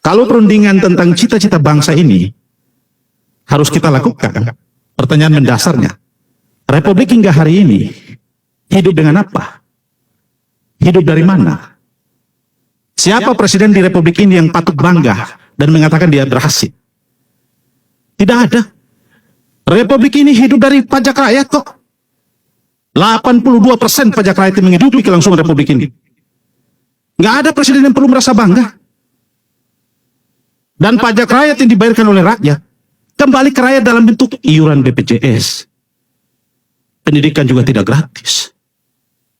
Kalau perundingan tentang cita-cita bangsa ini harus kita lakukan, pertanyaan mendasarnya, Republik hingga hari ini hidup dengan apa? Hidup dari mana? Siapa presiden di Republik ini yang patut bangga dan mengatakan dia berhasil? Tidak ada. Republik ini hidup dari pajak rakyat kok. 82% pajak rakyat yang menghidupi kelangsungan Republik ini. Nggak ada presiden yang perlu merasa bangga. Dan pajak rakyat yang dibayarkan oleh rakyat kembali ke rakyat dalam bentuk iuran BPJS. Pendidikan juga tidak gratis.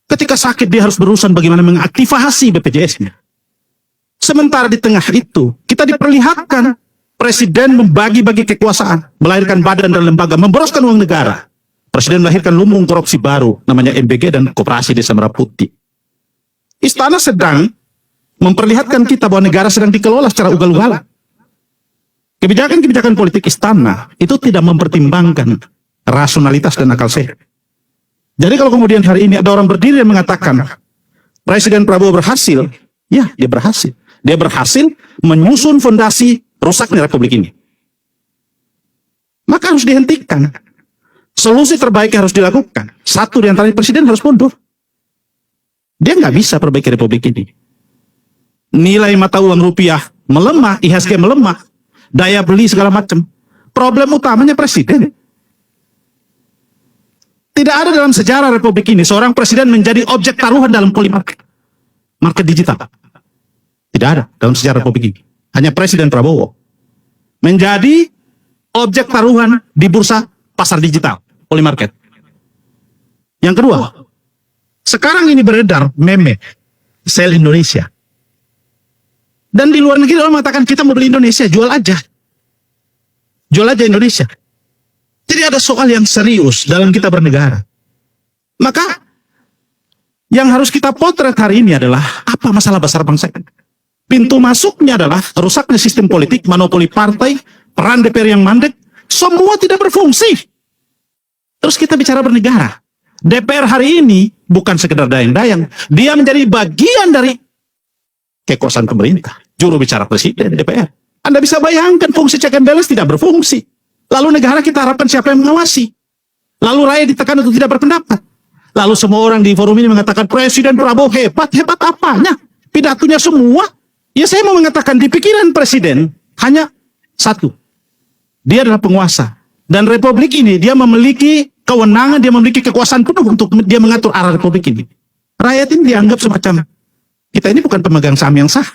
Ketika sakit dia harus berurusan bagaimana mengaktifasi BPJS-nya. Sementara di tengah itu kita diperlihatkan presiden membagi-bagi kekuasaan, melahirkan badan dan lembaga, memboroskan uang negara. Presiden melahirkan lumbung korupsi baru namanya MBG dan Koperasi Desa Merah Putih. Istana sedang memperlihatkan kita bahwa negara sedang dikelola secara ugal-ugalan. Kebijakan-kebijakan politik istana itu tidak mempertimbangkan rasionalitas dan akal sehat. Jadi kalau kemudian hari ini ada orang berdiri dan mengatakan Presiden Prabowo berhasil, ya dia berhasil. Dia berhasil menyusun fondasi rusaknya Republik ini. Maka harus dihentikan. Solusi terbaik harus dilakukan. Satu di antaranya presiden harus mundur. Dia nggak bisa perbaiki Republik ini. Nilai mata uang rupiah melemah, IHSG melemah, daya beli segala macam. Problem utamanya presiden. Tidak ada dalam sejarah Republik ini seorang presiden menjadi objek taruhan dalam polimarket. Market digital. Tidak ada dalam sejarah Republik ini. Hanya Presiden Prabowo menjadi objek taruhan di bursa pasar digital, polimarket. Yang kedua, sekarang ini beredar meme sell Indonesia. Dan di luar negeri orang mengatakan kita mau beli Indonesia, jual aja. Jual aja Indonesia. Jadi ada soal yang serius dalam kita bernegara. Maka yang harus kita potret hari ini adalah apa masalah besar bangsa ini. Pintu masuknya adalah rusaknya sistem politik, monopoli partai, peran DPR yang mandek, semua tidak berfungsi. Terus kita bicara bernegara. DPR hari ini bukan sekedar dayang-dayang, dia menjadi bagian dari kekuasaan pemerintah. Juru bicara presiden DPR. Anda bisa bayangkan fungsi check and balance tidak berfungsi. Lalu negara kita harapkan siapa yang mengawasi? Lalu rakyat ditekan untuk tidak berpendapat. Lalu semua orang di forum ini mengatakan Presiden Prabowo hebat. Hebat apanya? Pidatonya semua. Ya saya mau mengatakan di pikiran presiden hanya satu. Dia adalah penguasa. Dan Republik ini dia memiliki kewenangan, dia memiliki kekuasaan penuh untuk dia mengatur arah Republik ini. Rakyat ini dianggap semacam kita ini bukan pemegang saham yang sah.